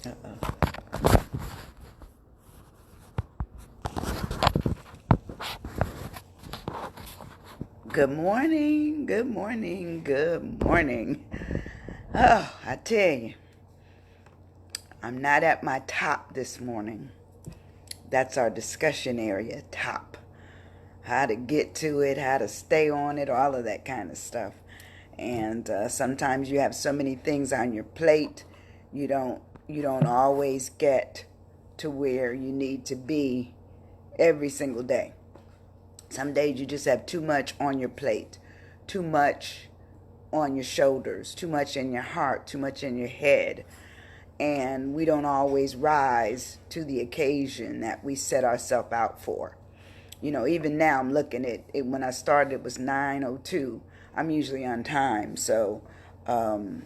Uh-oh. Good morning, good morning, good morning. Oh, I tell you, I'm not at my top this morning. That's our discussion area, top. How to get to it, how to stay on it, all of that kind of stuff. And sometimes you have so many things on your plate, you don't you don't always get to where you need to be every single day. Some days you just have too much on your plate, too much on your shoulders, too much in your heart, too much in your head. And we don't always rise to the occasion that we set ourselves out for. Even now I'm looking at it. When I started, it was 9:02. I'm usually on time. So, um,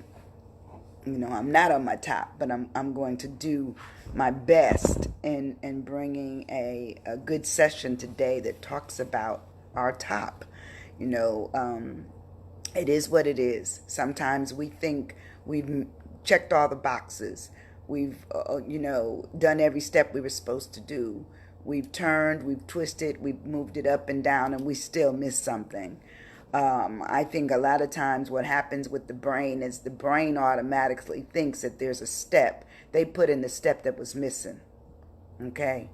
I'm not on my top, but I'm going to do my best in bringing a good session today that talks about our top. You know, um, it is what it is. Sometimes we think we've checked all the boxes. We've done every step we were supposed to do. We've turned, we've twisted, we've moved it up and down, and we still miss something. I think a lot of times what happens with the brain is the brain automatically thinks that there's a step. They put in the step that was missing. Okay?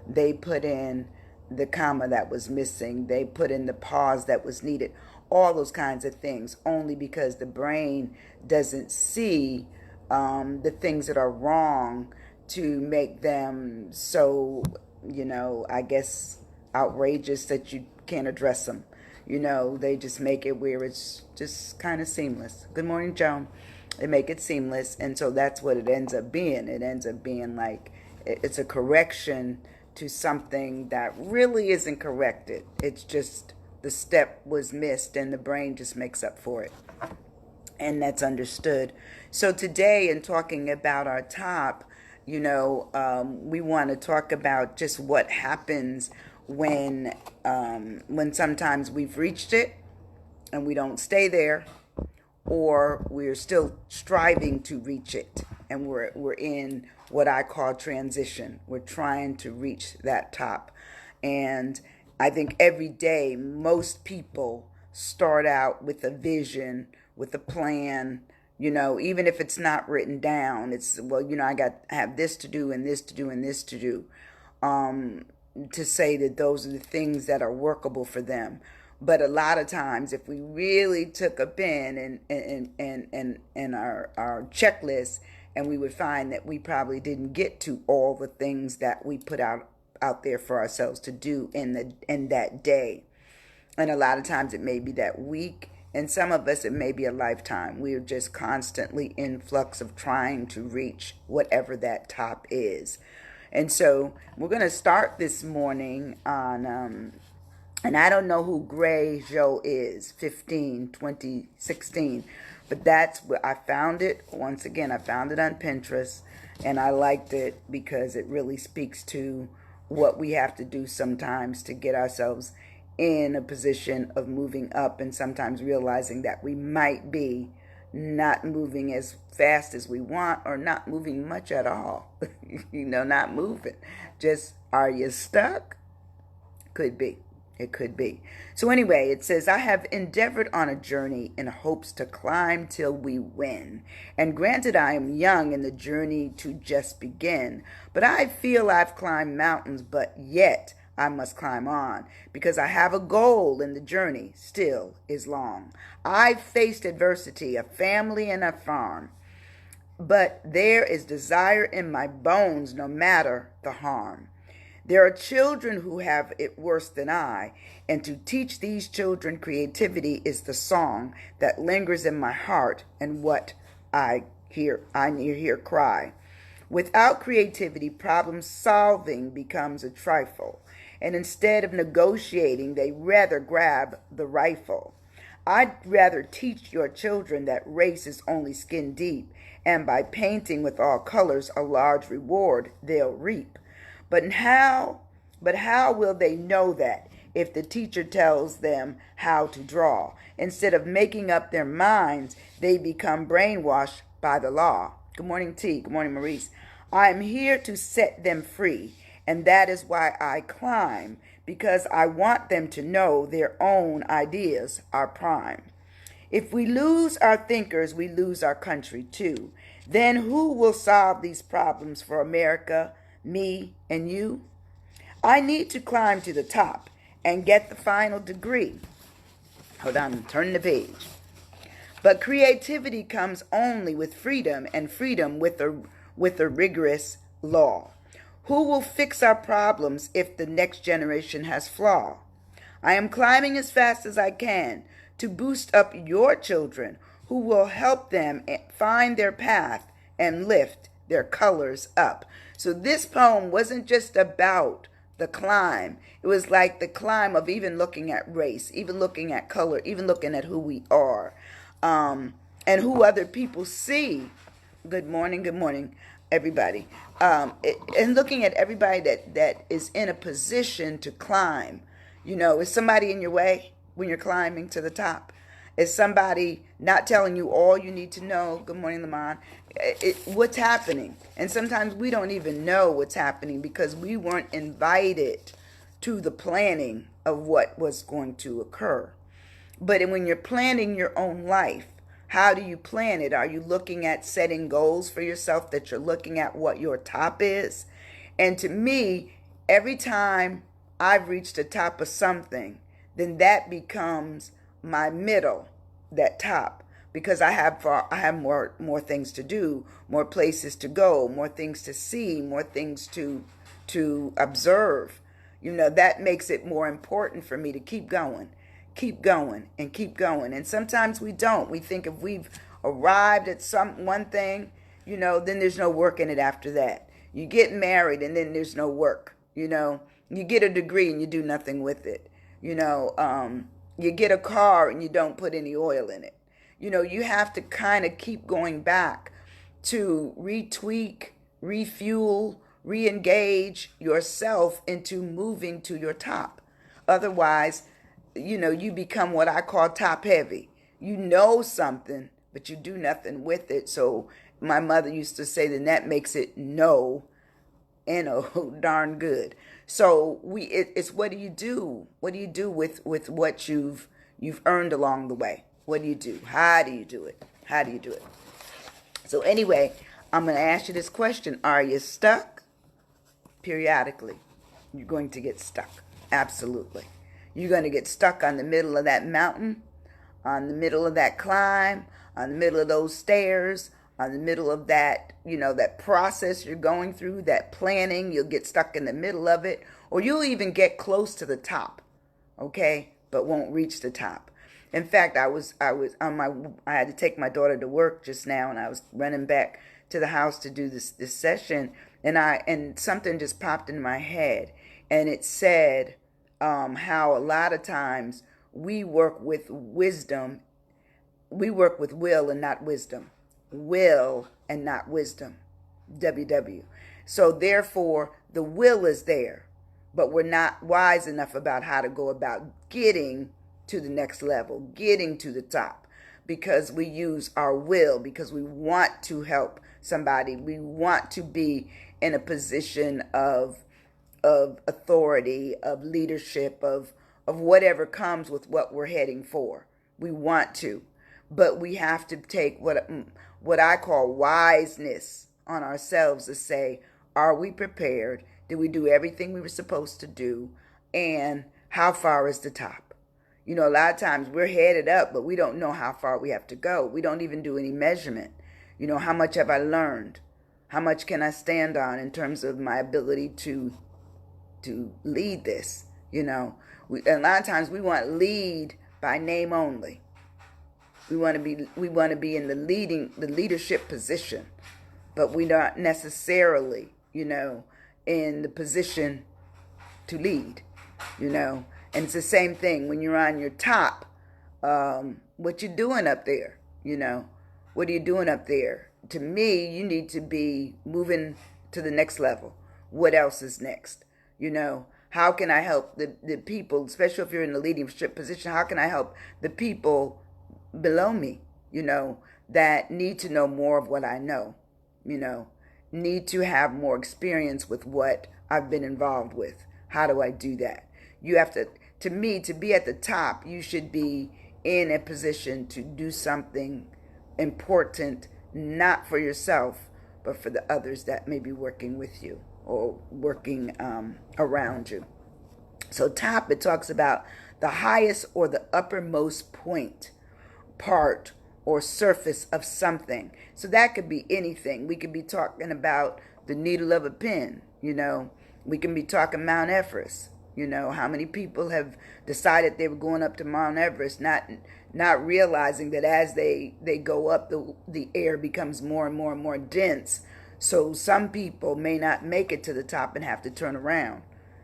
They put in the comma that was missing. They put in the pause that was needed. All those kinds of things, only because the brain doesn't see the things that are wrong to make them so, I guess, outrageous that you can't address them. They just make it where it's just kind of seamless. Good morning, Joan. They make it seamless, and so that's what it ends up being. It ends up being like it's a correction to something that really isn't corrected. It's just the step was missed, and the brain just makes up for it. And that's understood. So today, in talking about our top, we want to talk about just what happens when sometimes we've reached it and we don't stay there, or we're still striving to reach it, and we're in what I call transition. We're trying to reach that top, and I think every day most people start out with a vision, with a plan. Even if it's not written down, it's, well, I have this to do and this to do and this to do. Um, to say that those are the things that are workable for them. But a lot of times, if we really took a pen and our checklist, and we would find that we probably didn't get to all the things that we put out there for ourselves to do in that day. And a lot of times it may be that week, and some of us it may be a lifetime. We are just constantly in flux of trying to reach whatever that top is. And so we're going to start this morning on, and I don't know who Gray Joe is, 15, 2016, but that's where I found it. Once again, I found it on Pinterest, and I liked it because it really speaks to what we have to do sometimes to get ourselves in a position of moving up, and sometimes realizing that we might be not moving as fast as we want, or not moving much at all. Not moving. Just, are you stuck? Could be. It could be. So anyway, it says, I have endeavored on a journey in hopes to climb till we win. And granted, I am young and the journey to just begin. But I feel I've climbed mountains, but yet I must climb on, because I have a goal, and the journey still is long. I've faced adversity, a family and a farm, but there is desire in my bones no matter the harm. There are children who have it worse than I, and to teach these children creativity is the song that lingers in my heart, and what I hear cry. Without creativity, problem solving becomes a trifle, and instead of negotiating, they rather grab the rifle. I'd rather teach your children that race is only skin deep, and by painting with all colors, a large reward they'll reap. But how, but how will they know that if the teacher tells them how to draw? Instead of making up their minds, they become brainwashed by the law. Good morning, T. Good morning, Maurice. I am here to set them free, and that is why I climb, because I want them to know their own ideas are prime. If we lose our thinkers, we lose our country too. Then who will solve these problems for America, me, and you? I need to climb to the top and get the final degree. Hold on, turn the page. But creativity comes only with freedom, and freedom with a rigorous law. Who will fix our problems if the next generation has flaw? I am climbing as fast as I can to boost up your children, who will help them find their path and lift their colors up. So this poem wasn't just about the climb. It was like the climb of even looking at race, even looking at color, even looking at who we are, and who other people see. Good morning, everybody. And looking at everybody that is in a position to climb. You know, is somebody in your way when you're climbing to the top? Is somebody not telling you all you need to know? Good morning, Lamont. What's happening? And sometimes we don't even know what's happening because we weren't invited to the planning of what was going to occur. But when you're planning your own life, how do you plan it? Are you looking at setting goals for yourself, that you're looking at what your top is? And to me, every time I've reached the top of something, then that becomes my middle, that top, because I have more things to do, more places to go, more things to see, more things to observe. You know, that makes it more important for me to keep going and keep going. And sometimes we don't. We think if we've arrived at one thing, you know, then there's no work in it after that. You get married and then there's no work, you know. You get a degree and you do nothing with it. You know, you get a car and you don't put any oil in it. You know, you have to kind of keep going back to retweak, refuel, re-engage yourself into moving to your top. Otherwise, you know, you become what I call top heavy. You know something, but you do nothing with it. So my mother used to say that makes it no, darn good. So it's what do you do? What do you do with what you've earned along the way? What do you do? How do you do it? How do you do it? So anyway, I'm going to ask you this question. Are you stuck? Periodically, you're going to get stuck. Absolutely. You're going to get stuck on the middle of that mountain, on the middle of that climb, on the middle of those stairs, on the middle of that, you know, that process you're going through, that planning. You'll get stuck in the middle of it, or you'll even get close to the top, okay, but won't reach the top. In fact, I had to take my daughter to work just now, and I was running back to the house to do this session, and something just popped in my head, and it said how a lot of times we work with wisdom, we work with will and not wisdom, will and not wisdom, WW. So therefore, the will is there, but we're not wise enough about how to go about getting to the next level, getting to the top, because we use our will, because we want to help somebody. We want to be in a position of authority, of leadership, of whatever comes with what we're heading for. We want to, but we have to take what I call wiseness on ourselves to say, are we prepared? Did we do everything we were supposed to do? And how far is the top? You know, a lot of times we're headed up, but we don't know how far we have to go. We don't even do any measurement. You know, how much have I learned? How much can I stand on in terms of my ability to lead this? You know, a lot of times we want lead by name only. We want to be in the leadership position, but we're not necessarily, you know, in the position to lead, you know. And it's the same thing when you're on your top. What you doing up there? You know, what are you doing up there? To me, you need to be moving to the next level. What else is next? You know, how can I help the people, especially if you're in the leadership position? How can I help the people below me, you know, that need to know more of what I know, you know? need to have more experience with what I've been involved with. How do I do that? You have to me, to be at the top, you should be in a position to do something important, not for yourself, but for the others that may be working with you or working around you. So top, it talks about the highest or the uppermost point, part, or surface of something. So that could be anything. We could be talking about the needle of a pin, you know. We can be talking Mount Everest. You know, how many people have decided they were going up to Mount Everest, not realizing that as they go up, the air becomes more and more and more dense. So some people may not make it to the top and have to turn around.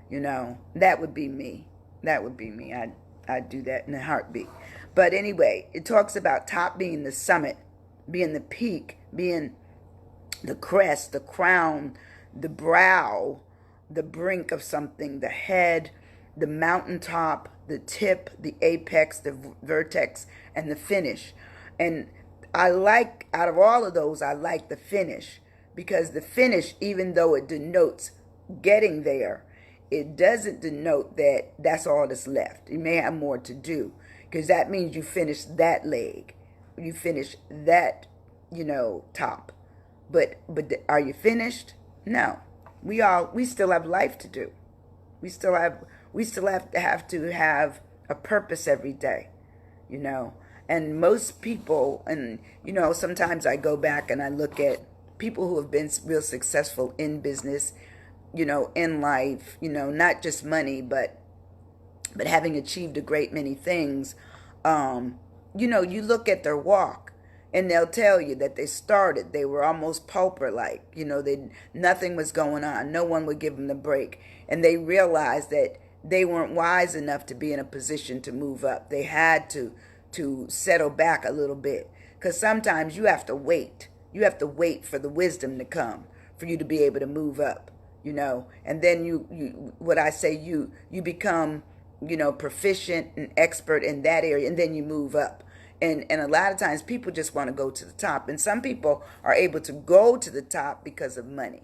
You know, that would be me. That would be me. I'd do that in a heartbeat. But anyway, it talks about top being the summit, being the peak, being the crest, the crown, the brow, the brink of something, the head, the mountaintop, the tip, the apex, the vertex, and the finish. And I like, out of all of those, I like the finish, because the finish, even though it denotes getting there, it doesn't denote that that's all that's left. You may have more to do, because that means you finish that leg, you finish that, you know, top. But are you finished? No. We still have life to do. We still have to have a purpose every day, you know. And most people, and you know, sometimes I go back and I look at people who have been real successful in business, you know, in life, you know, not just money, but having achieved a great many things. You know, you look at their walk, and they'll tell you that they were almost pauper-like. You know, nothing was going on. No one would give them the break. And they realized that they weren't wise enough to be in a position to move up. They had to settle back a little bit. Because sometimes you have to wait. You have to wait for the wisdom to come for you to be able to move up, you know. And then you become, you know, proficient and expert in that area, and then you move up. And a lot of times people just want to go to the top. And some people are able to go to the top because of money.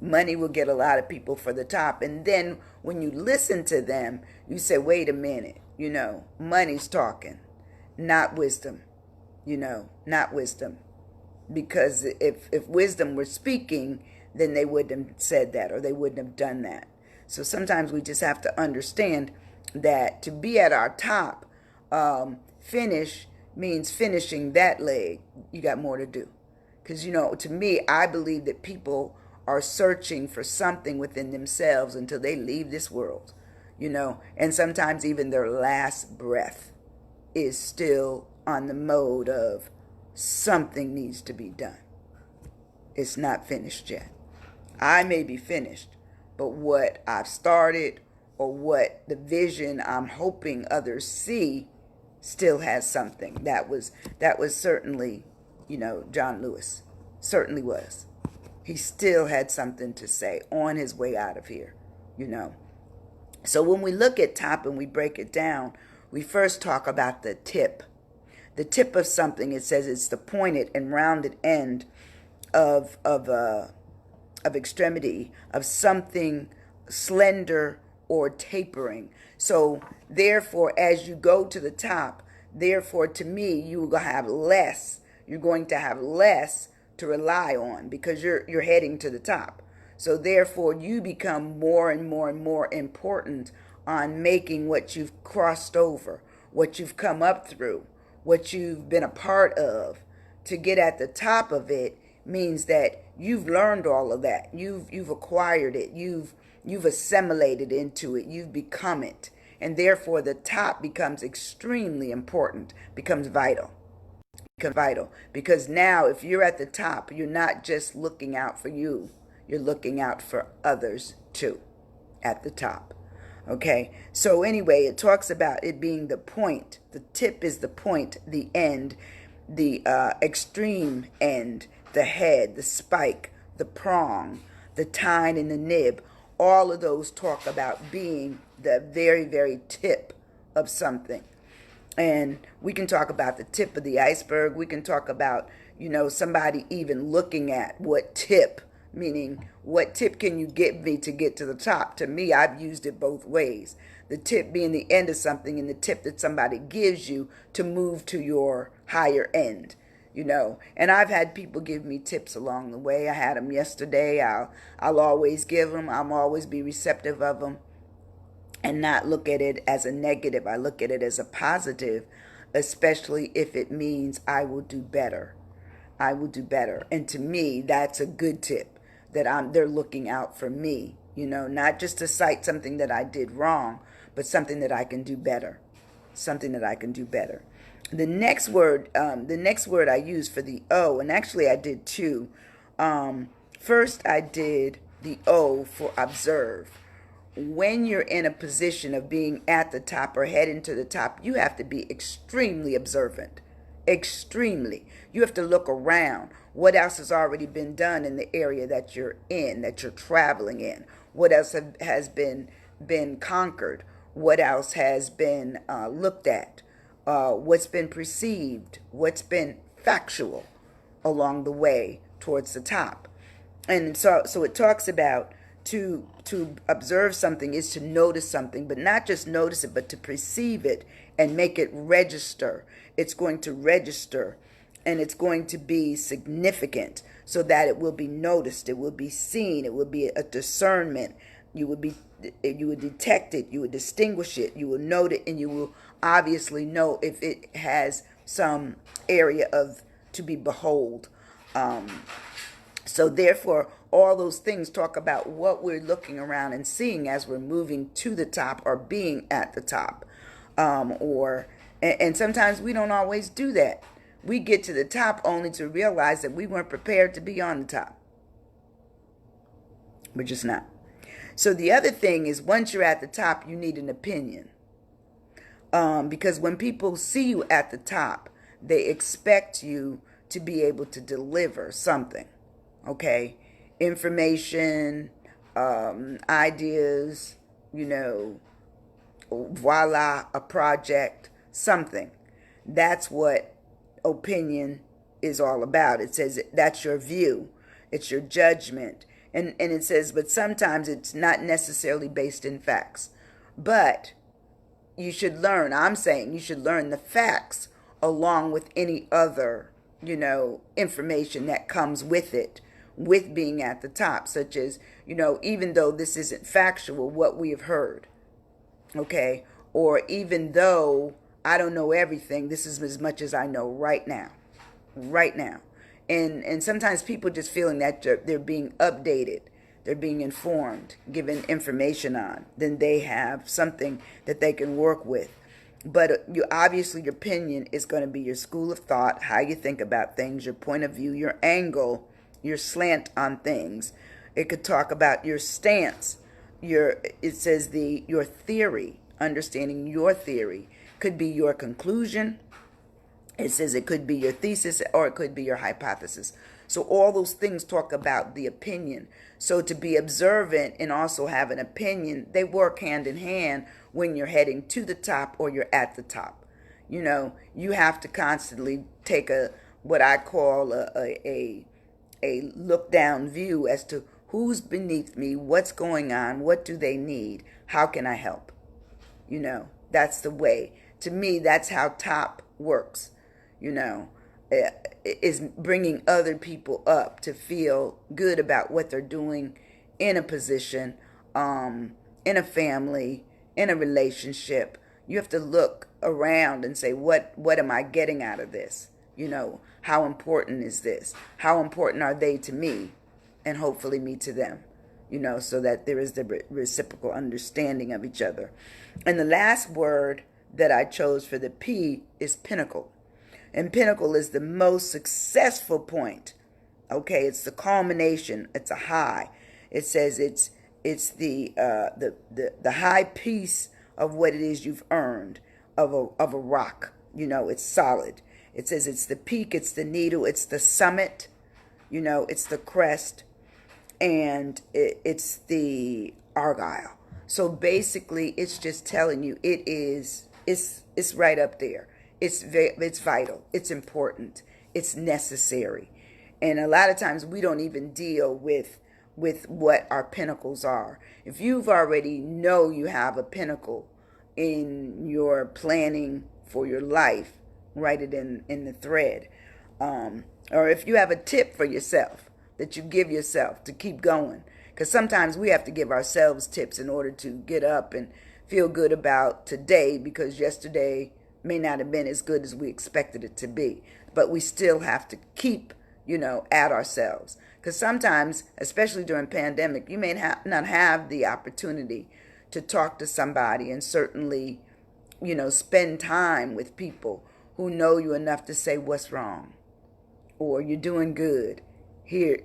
Money will get a lot of people for the top. And then when you listen to them, you say, wait a minute, you know, money's talking, not wisdom, you know, not wisdom. Because if wisdom were speaking, then they wouldn't have said that, or they wouldn't have done that. So sometimes we just have to understand that to be at our top, finish means finishing that leg. You got more to do. Because, you know, to me, I believe that people are searching for something within themselves until they leave this world, you know, and sometimes even their last breath is still on the mode of something needs to be done. It's not finished yet. I may be finished, but what I've started or what the vision I'm hoping others see still has something. That was certainly, you know, John Lewis. Certainly was. He still had something to say on his way out of here, you know. So when we look at top and we break it down, we first talk about the tip. The tip of something, it says it's the pointed and rounded end of extremity of something slender or tapering. So therefore, as you go to the top, therefore to me, you will have less. You're going to have less to rely on because you're heading to the top. So therefore, you become more and more and more important on making what you've crossed over, what you've come up through, what you've been a part of. To get at the top of it means that you've learned all of that. You've acquired it. You've assimilated into it. You've become it. And therefore, the top becomes extremely important, becomes vital. Because now, if you're at the top, you're not just looking out for you. You're looking out for others too at the top. Okay, so anyway, it talks about it being the point. The tip is the point, the end, the extreme end, the head, the spike, the prong, the tine, and the nib. All of those talk about being the very, very tip of something. And we can talk about the tip of the iceberg. We can talk about, somebody even looking at what tip, meaning what tip can you give me to get to the top? To me, I've used it both ways. The tip being the end of something, and the tip that somebody gives you to move to your higher end. And I've had people give me tips along the way. I had them yesterday. I'll always give them. I'll always be receptive of them and not look at it as a negative. I look at it as a positive, especially if it means I will do better. I will do better. And to me, that's a good tip, that they're looking out for me, not just to cite something that I did wrong, but something that I can do better. Something that I can do better. The next word I used for the O, and actually I did two. First, I did the O for observe. When you're in a position of being at the top or heading to the top, you have to be extremely observant. Extremely. You have to look around. What else has already been done in the area that you're in, that you're traveling in? What else has been conquered? What else has been looked at? What's been perceived? What's been factual along the way towards the top? And so it talks about to observe something is to notice something, but not just notice it, but to perceive it and make it register. It's going to register, and it's going to be significant so that it will be noticed, it will be seen, it will be a discernment. You would detect it, you would distinguish it, you will note it, and you will obviously know if it has some area of to be behold. So therefore, all those things talk about what we're looking around and seeing as we're moving to the top or being at the top. And sometimes we don't always do that. We get to the top only to realize that we weren't prepared to be on the top. We're just not. So the other thing is, once you're at the top, you need an opinion. Because when people see you at the top, they expect you to be able to deliver something. Okay? Information, ideas, voila, a project, something. That's what opinion is all about. It says that's your view. It's your judgment. And it says, but sometimes it's not necessarily based in facts. But you should learn, I'm saying you should learn the facts along with any other, information that comes with it, with being at the top, such as, even though this isn't factual, what we have heard, okay? Or even though I don't know everything, this is as much as I know right now. And sometimes people just feeling that they're being updated, they're being informed, given information on, then they have something that they can work with. But obviously your opinion is going to be your school of thought, how you think about things, your point of view, your angle, your slant on things. It could talk about your stance. It says your theory, understanding your theory. Could be your conclusion. It says it could be your thesis, or it could be your hypothesis. So all those things talk about the opinion. So to be observant and also have an opinion, they work hand in hand when you're heading to the top or you're at the top. You have to constantly take what I call a look down view as to who's beneath me, what's going on, what do they need, how can I help? That's the way. To me, that's how top works. Is bringing other people up to feel good about what they're doing in a position, in a family, in a relationship. You have to look around and say, what am I getting out of this? How important is this? How important are they to me? And hopefully me to them, so that there is the reciprocal understanding of each other. And the last word that I chose for the P is pinnacle. And pinnacle is the most successful point. Okay, it's the culmination. It's a high. It says it's the high piece of what it is you've earned of a rock. It's solid. It says it's the peak, it's the needle, it's the summit. It's the crest, and it's the argyle. So basically, it's just telling you it's right up there. It's vital. It's important. it's necessary. And a lot of times we don't even deal with what our pinnacles are. If you've already know you have a pinnacle in your planning for your life, write it in the thread. Or if you have a tip for yourself that you give yourself to keep going. Because sometimes we have to give ourselves tips in order to get up and feel good about today, because yesterday may not have been as good as we expected it to be. But we still have to keep, at ourselves. Because sometimes, especially during pandemic, you may not have the opportunity to talk to somebody, and certainly, spend time with people who know you enough to say what's wrong or you're doing good. Here,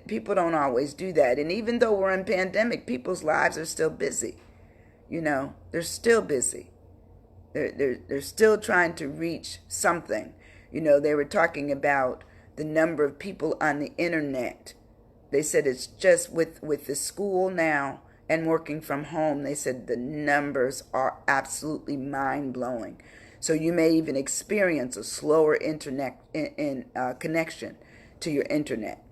people don't always do that. And even though we're in pandemic, people's lives are still busy. They're still busy. They're still trying to reach something. They were talking about the number of people on the internet. They said it's just with the school now and working from home, they said the numbers are absolutely mind-blowing. So you may even experience a slower internet connection to your internet.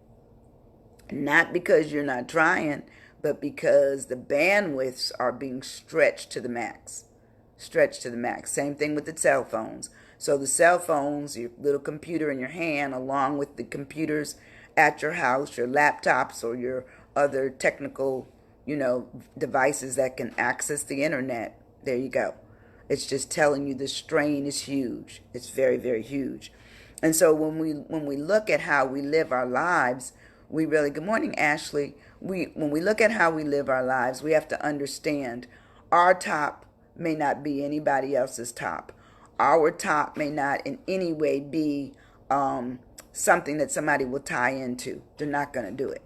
Not because you're not trying, but because the bandwidths are being stretched to the max. Stretched to the max. Same thing with the cell phones. So the cell phones, your little computer in your hand, along with the computers at your house, your laptops or your other technical, devices that can access the internet. There you go. It's just telling you the strain is huge. It's very, very huge. And so when we look at how we live our lives, we really, good morning, Ashley. When we look at how we live our lives, we have to understand our top may not be anybody else's top. Our top may not in any way be something that somebody will tie into. They're not going to do it.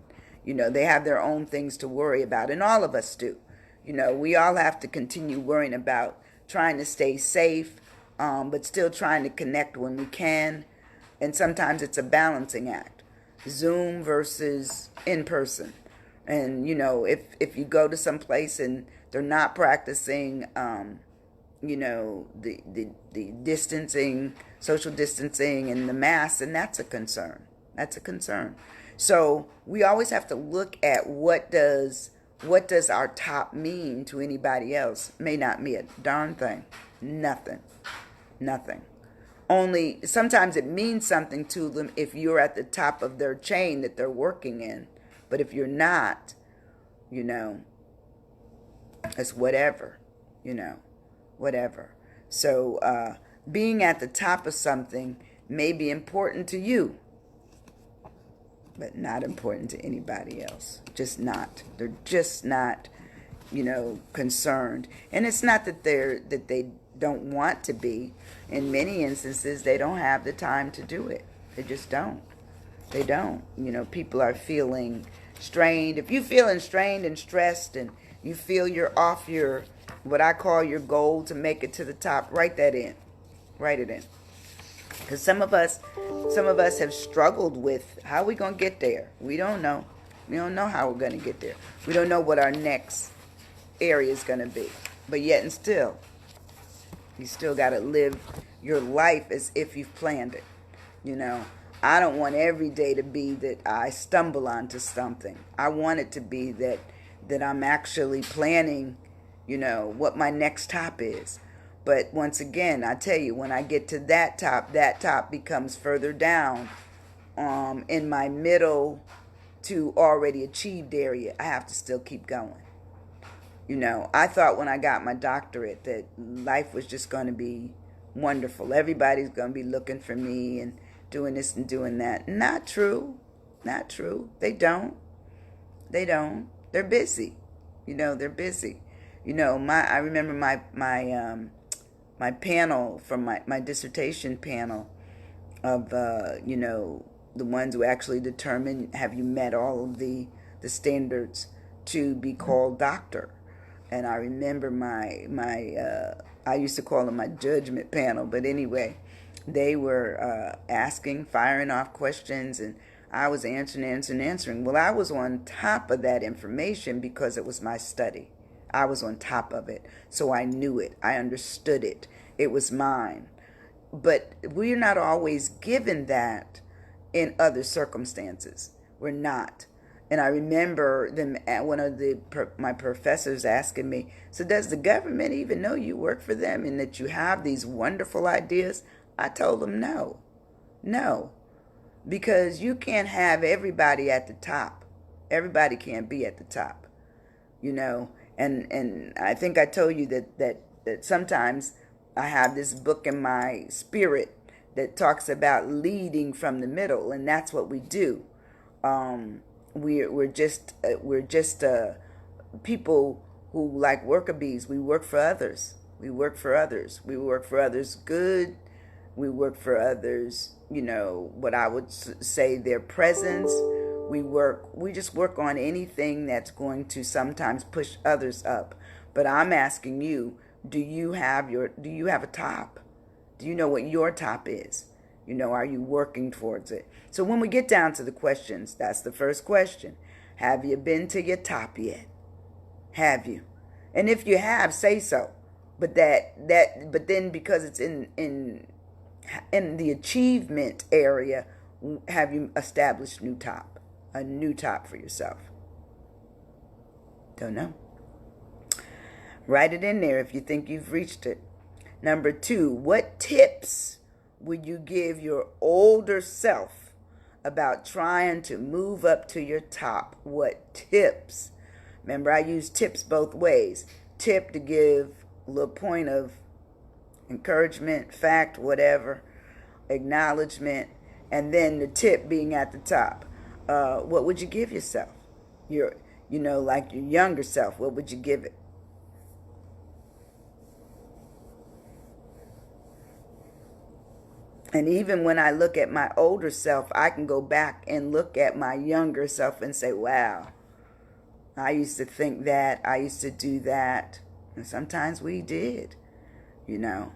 They have their own things to worry about, and all of us do. We all have to continue worrying about trying to stay safe, but still trying to connect when we can. And sometimes it's a balancing act. Zoom versus in person. And, if you go to some place and they're not practicing, the distancing, social distancing and the masks, and that's a concern. That's a concern. So we always have to look at what does our top mean to anybody else. May not mean a darn thing. Nothing. Only sometimes it means something to them if you're at the top of their chain that they're working in. But if you're not, it's whatever, whatever. So being at the top of something may be important to you, but not important to anybody else. Just not. They're just not, concerned. And it's not that they don't want to be. In many instances, they don't have the time to do it. They just don't. They don't. People are feeling strained. If you're feeling strained and stressed and you feel you're off your, what I call your goal to make it to the top, write that in. Write it in. Because some of us have struggled with how we going to get there. We don't know. We don't know how we're going to get there. We don't know what our next area is going to be. But yet and still, you still got to live your life as if you've planned it. I don't want every day to be that I stumble onto something. I want it to be that I'm actually planning, what my next top is. But once again, I tell you, when I get to that top becomes further down in my middle to already achieved area. I have to still keep going. I thought when I got my doctorate that life was just going to be wonderful. Everybody's going to be looking for me and doing this and doing that. Not true. Not true. They don't. They're busy. They're busy. I remember my panel from my dissertation panel of, the ones who actually determine have you met all of the standards to be called doctor. And I remember I used to call them my judgment panel, but anyway, they were firing off questions, and I was answering. Well, I was on top of that information because it was my study. I was on top of it, so I knew it. I understood it. It was mine. but we're not always given that in other circumstances. We're not. And I remember them at one of my professors asking me, so does the government even know you work for them and that you have these wonderful ideas? I told them no. No. Because you can't have everybody at the top. Everybody can't be at the top, you know. And I think I told you that sometimes I have this book in my spirit that talks about leading from the middle, and that's what we do. We're just people who, like worker bees. We work for others. We work for others. We work for others good. We work for others, you know, what I would say their presence. We just work on anything that's going to sometimes push others up. But I'm asking you, do you have a top? Do you know what your top is? You know, are you working towards it? So when we get down to the questions, that's the first question. Have you been to your top yet? Have you? And if you have, say so. But but then because it's in the achievement area, have you established a new top for yourself? Don't know. Write it in there if you think you've reached it. Number 2, what tips would you give your older self about trying to move up to your top? What tips? Remember, I use tips both ways. Tip to give a little point of encouragement, fact, whatever, acknowledgement, and then the tip being at the top. What would you give yourself? Like your younger self, what would you give it? And even when I look at my older self, I can go back and look at my younger self and say, wow, I used to think that, I used to do that. And sometimes we did, you know.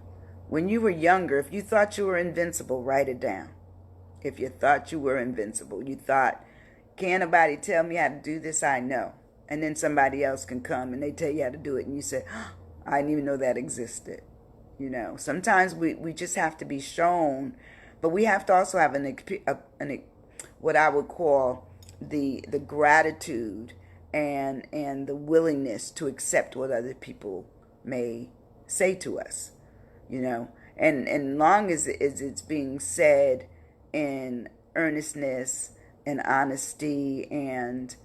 When you were younger, if you thought you were invincible, write it down. If you thought you were invincible, you thought, can't nobody tell me how to do this? I know. And then somebody else can come and they tell you how to do it. And you say, oh, I didn't even know that existed. You know, sometimes we just have to be shown, but we have to also have what I would call the gratitude and the willingness to accept what other people may say to us, you know, and long as it's being said in earnestness and honesty and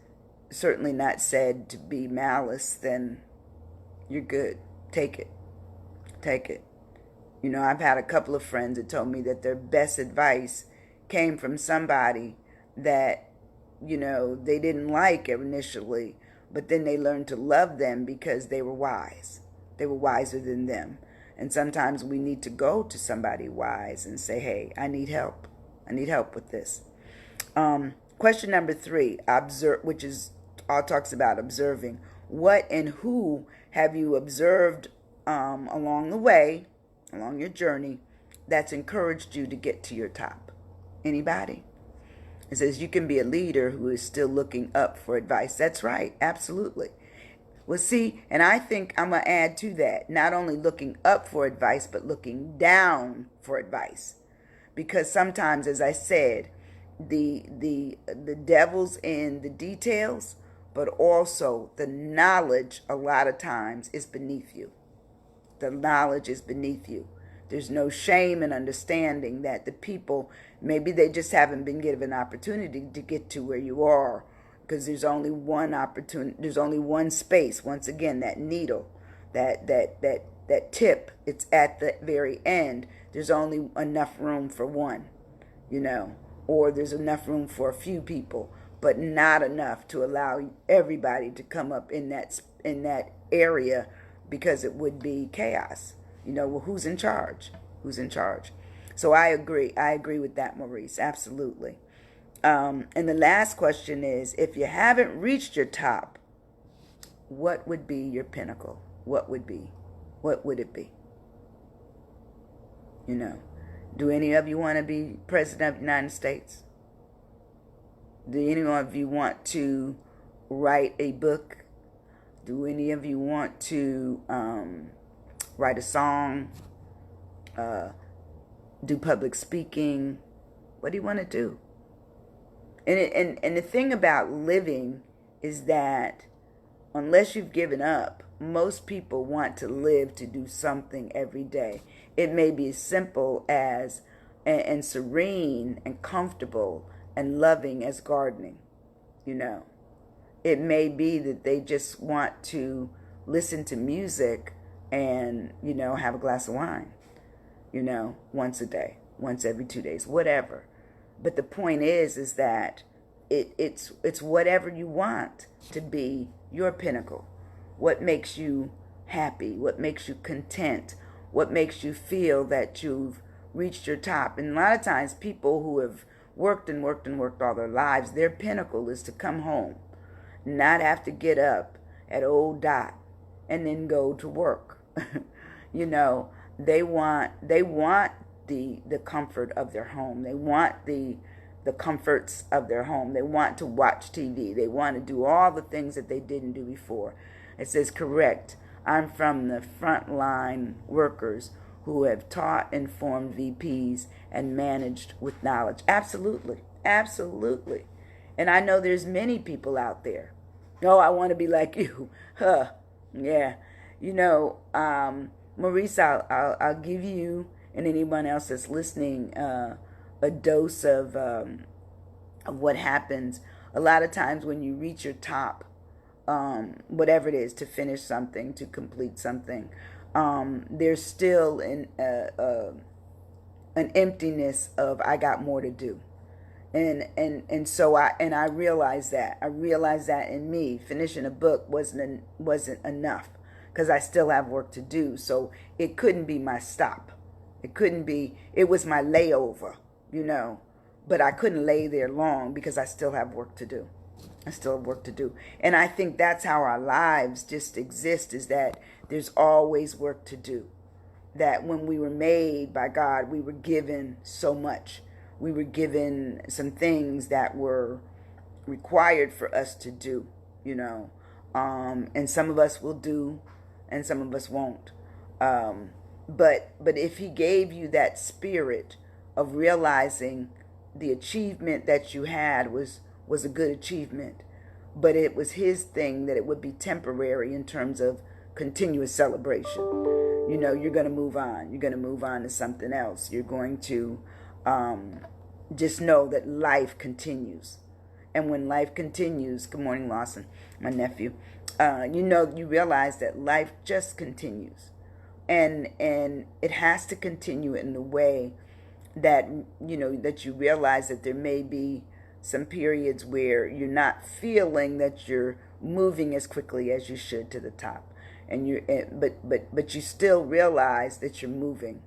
certainly not said to be malice, then you're good. Take it. Take it. You know, I've had a couple of friends that told me that their best advice came from somebody that, you know, they didn't like initially, but then they learned to love them because they were wise. They were wiser than them. And sometimes we need to go to somebody wise and say, hey, I need help. I need help with this. Question number 3, observe, which is all talks about observing. What and who have you observed along the way, along your journey, that's encouraged you to get to your top? Anybody? It says you can be a leader who is still looking up for advice. That's right, absolutely. Well, see, and I think I'm going to add to that, not only looking up for advice, but looking down for advice. Because sometimes, as I said, the devil's in the details, but also the knowledge a lot of times is beneath you. The knowledge is beneath you. There's no shame in understanding that the people, maybe they just haven't been given an opportunity to get to where you are, because there's only one opportunity, there's only one space. Once again, that needle, that tip, it's at the very end. There's only enough room for one, you know, or there's enough room for a few people, but not enough to allow everybody to come up in that area, because it would be chaos. You know, well, who's in charge? Who's in charge? So I agree. I agree with that, Maurice. Absolutely. And the last question is, if you haven't reached your top, what would be your pinnacle? What would it be? You know, do any of you want to be president of the United States? Do any of you want to write a book? Do any of you want to write a song, do public speaking. What do you want to do? And the thing about living is that unless you've given up, most people want to live to do something every day. It may be as simple as and serene and comfortable and loving as gardening, you know. It may be that they just want to listen to music and, have a glass of wine, once a day, once every 2 days, whatever. But the point is that it's whatever you want to be your pinnacle. What makes you happy? What makes you content? What makes you feel that you've reached your top? And a lot of times people who have worked and worked and worked all their lives, their pinnacle is to come home, not have to get up at old dot and then go to work. They want the comfort of their home. They want the comforts of their home. They want to watch TV. They want to do all the things that they didn't do before. It says, correct, I'm from the frontline workers who have taught, informed VPs, and managed with knowledge. Absolutely. Absolutely. And I know there's many people out there. Oh, I want to be like you. Huh. Yeah. Maurice, I'll give you and anyone else that's listening a dose of what happens. A lot of times when you reach your top, whatever it is, to finish something, to complete something, there's still an emptiness of I got more to do. And so I realized that. I realized that in me. Finishing a book wasn't enough because I still have work to do. So it couldn't be my stop. It was my layover, but I couldn't lay there long because I still have work to do. And I think that's how our lives just exist, is that there's always work to do. That when we were made by God, we were given so much. We were given some things that were required for us to do, and some of us will do and some of us won't. But if he gave you that spirit of realizing the achievement that you had was a good achievement, but it was his thing that it would be temporary in terms of continuous celebration. You're going to move on. You're going to move on to something else. You're going to just know that life continues. And when life continues, good morning, Lawson, my nephew, you realize that life just continues. And it has to continue in the way that, that you realize that there may be some periods where you're not feeling that you're moving as quickly as you should to the top. But you still realize that you're moving.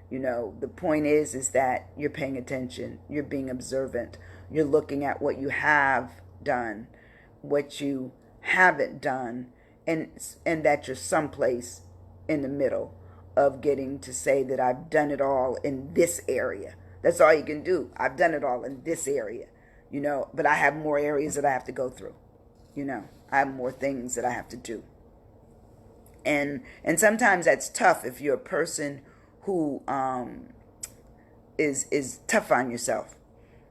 The point is that you're paying attention, you're being observant, you're looking at what you have done, what you haven't done, and that you're someplace in the middle of getting to say that I've done it all in this area. That's all you can do. I've done it all in this area, but I have more areas that I have to go through. I have more things that I have to do. And sometimes that's tough if you're a person who is tough on yourself.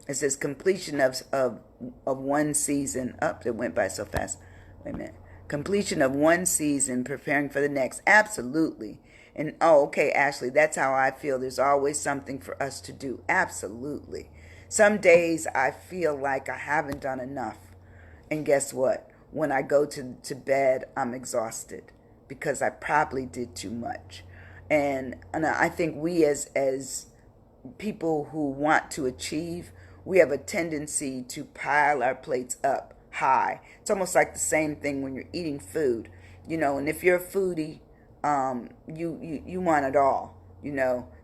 It says completion of one season. It went by so fast. Wait a minute. Completion of one season, preparing for the next. Absolutely. And okay, Ashley, that's how I feel. There's always something for us to do. Absolutely. Some days I feel like I haven't done enough. And guess what? When I go to bed, I'm exhausted because I probably did too much. And I think we as people who want to achieve, we have a tendency to pile our plates up high. It's almost like the same thing when you're eating food, and if you're a foodie, you want it all,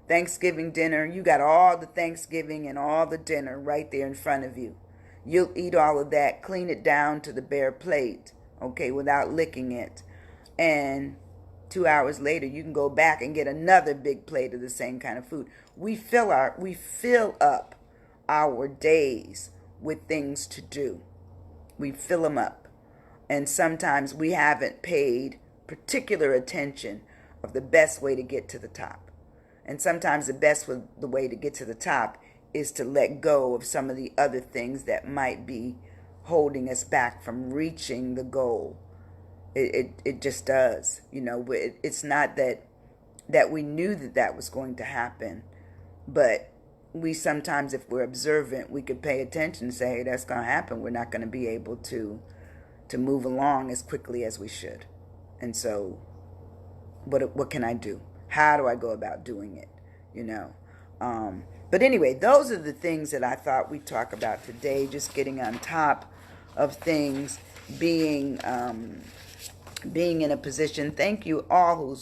Thanksgiving dinner, you got all the Thanksgiving and all the dinner right there in front of you. You'll eat all of that, clean it down to the bare plate, okay, without licking it. And 2 hours later, you can go back and get another big plate of the same kind of food. We fill up our days with things to do. We fill them up. And sometimes we haven't paid particular attention of the best way to get to the top. And sometimes the way to get to the top is to let go of some of the other things that might be holding us back from reaching the goal. It just does. It's not that we knew that was going to happen, but we sometimes, if we're observant, we could pay attention and say, hey, that's going to happen. We're not going to be able to move along as quickly as we should. And so what can I do? How do I go about doing it? But anyway, those are the things that I thought we'd talk about today, just getting on top of things, being in a position. Thank you all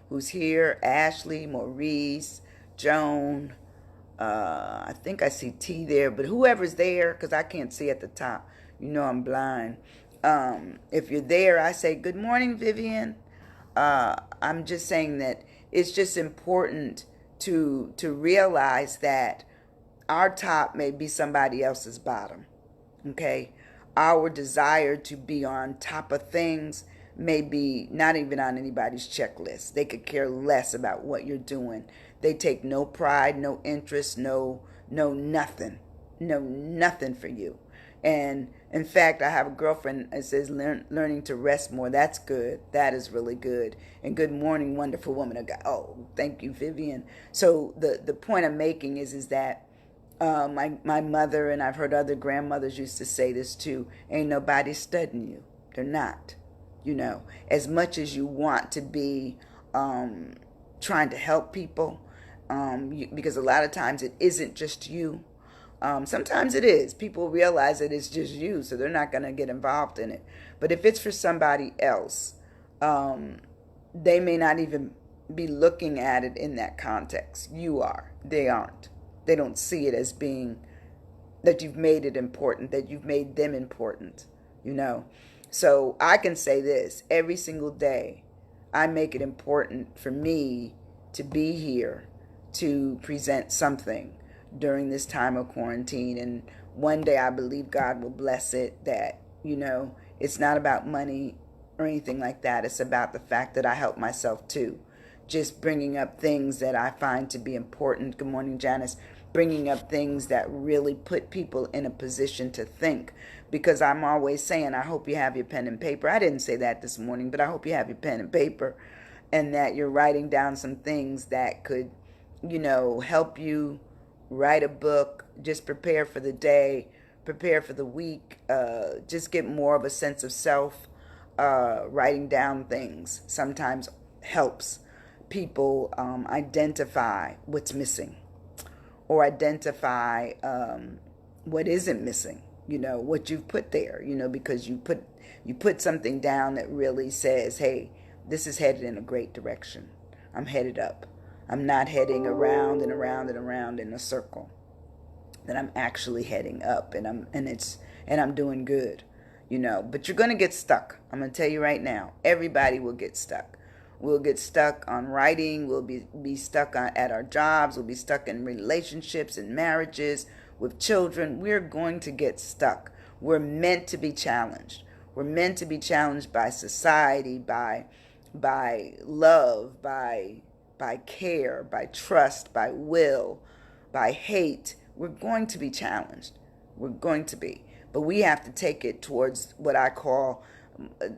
who's here. Ashley, Maurice, Joan, I think I see T there, but whoever's there, because I can't see at the top. I'm blind. If you're there, I say good morning, Vivian. I'm just saying that it's just important to realize that our top may be somebody else's bottom. Okay? Our desire to be on top of things may be not even on anybody's checklist. They could care less about what you're doing. They take no pride, no interest, no nothing. No nothing for you. And in fact, I have a girlfriend that says learning to rest more. That's good. That is really good. And good morning, wonderful woman of God. Oh, thank you, Vivian. So the point I'm making is that my mother, and I've heard other grandmothers used to say this too, ain't nobody studying you. They're not. As much as you want to be trying to help people, because a lot of times it isn't just you. Sometimes it is. People realize that it's just you, so they're not going to get involved in it. But if it's for somebody else, they may not even be looking at it in that context. You are. They aren't. They don't see it as being that you've made it important, that you've made them important, So I can say this, every single day, I make it important for me to be here to present something during this time of quarantine. And one day I believe God will bless it, that, it's not about money or anything like that. It's about the fact that I help myself too. Just bringing up things that I find to be important. Good morning, Janice. Bringing up things that really put people in a position to think. Because I'm always saying, I hope you have your pen and paper. I didn't say that this morning, but I hope you have your pen and paper and that you're writing down some things that could, help you write a book, just prepare for the day, prepare for the week, just get more of a sense of self. Writing down things sometimes helps people identify what's missing, or identify what isn't missing, what you've put there, because you put something down that really says, hey, this is headed in a great direction. I'm headed up. I'm not heading around and around and around in a circle. That I'm actually heading up, and I'm doing good, But you're gonna get stuck. I'm gonna tell you right now. Everybody will get stuck. We'll get stuck on writing. We'll be stuck at our jobs. We'll be stuck in relationships and marriages with children. We're going to get stuck. We're meant to be challenged. We're meant to be challenged by society, by love, by care, by trust, by will, by hate. We're going to be challenged. We're going to be. But we have to take it towards what I call,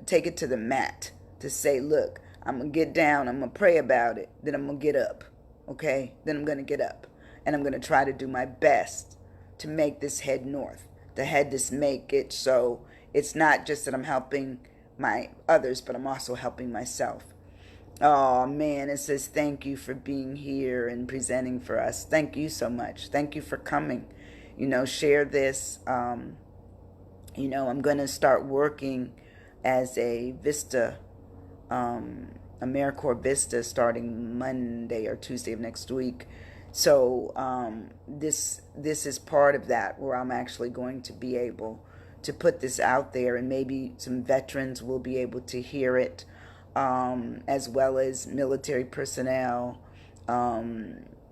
take it to the mat, to say, look, I'm going to get down, I'm going to pray about it, then I'm going to get up, okay? Then I'm going to get up, and I'm going to try to do my best to make this head north, make it so it's not just that I'm helping my others, but I'm also helping myself. Oh, man, it says thank you for being here and presenting for us. Thank you so much. Thank you for coming. Share this. I'm going to start working as a Vista, AmeriCorps Vista, starting Monday or Tuesday of next week. So this is part of that, where I'm actually going to be able to put this out there, and maybe some veterans will be able to hear it, as well as military personnel,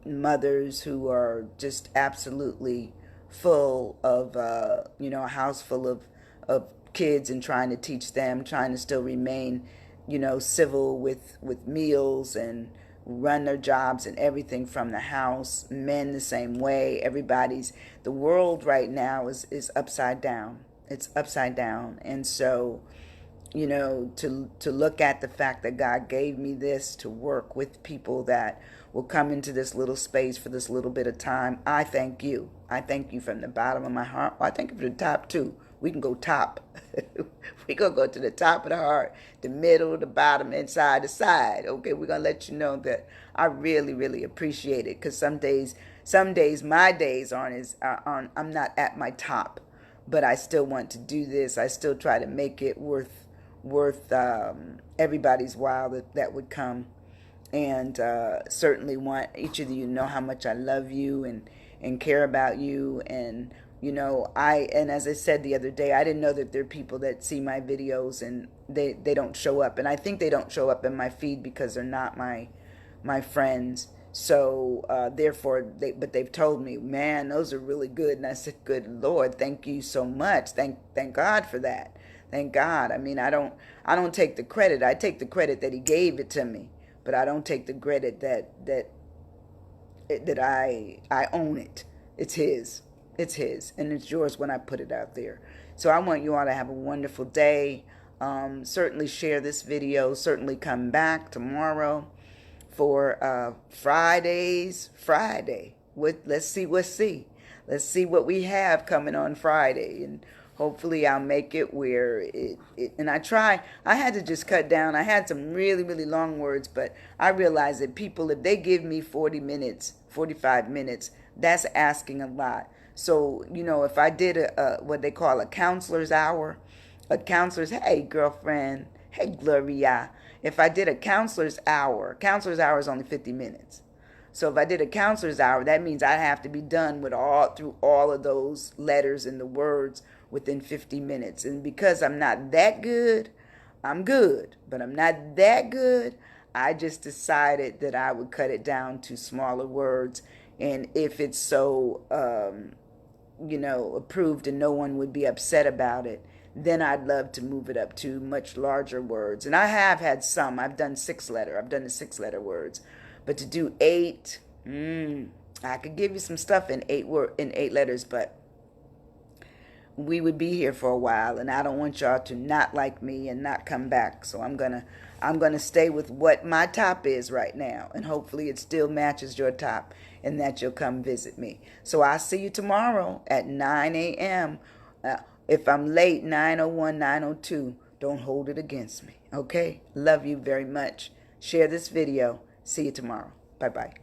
mothers who are just absolutely full of, a house full of kids, and trying to teach them, trying to still remain, civil with meals and run their jobs and everything from the house. Men the same way. The world right now is upside down. It's upside down. And so, to look at the fact that God gave me this to work with people that will come into this little space for this little bit of time, I thank you. I thank you from the bottom of my heart. Well, I thank you from the top too. We can go top. We're going to go to the top of the heart, the middle, the bottom, and side to side. Okay, we're going to let you know that I really, really appreciate it, because some days my days I'm not at my top, but I still want to do this. I still try to make it worth everybody's while that would come. And certainly want each of you to know how much I love you and care about you. And and as I said the other day, I didn't know that there are people that see my videos and they don't show up. And I think they don't show up in my feed because they're not my friends. So therefore, they've told me, man, those are really good. And I said, good Lord, thank you so much. Thank God for that. Thank God. I mean, I don't take the credit. I take the credit that He gave it to me, but I don't take the credit that I own it. It's His. It's His, and it's yours when I put it out there. So I want you all to have a wonderful day. Certainly share this video. Certainly come back tomorrow for Friday. Let's see what we have coming on Friday, and hopefully I'll make it where it and I had to just cut down. I had some really, really long words, but I realized that people, if they give me 40 minutes, 45 minutes, that's asking a lot. So, if I did what they call a counselor's hour, hey girlfriend, hey Gloria, if I did a counselor's hour is only 50 minutes. So if I did a counselor's hour, that means I have to be done through all of those letters and the words within 50 minutes. And because I'm not that good, I'm good, but I'm not that good, I just decided that I would cut it down to smaller words. And if it's so, approved and no one would be upset about it, then I'd love to move it up to much larger words. And I have had some. I've done the 6-letter words. But to do 8, I could give you some stuff in 8 letters, but we would be here for a while, and I don't want y'all to not like me and not come back. So I'm gonna stay with what my top is right now, and hopefully it still matches your top, and that you'll come visit me. So I'll see you tomorrow at 9 a.m. If I'm late, 9:01, 9:02, don't hold it against me. Okay? Love you very much. Share this video. See you tomorrow. Bye-bye.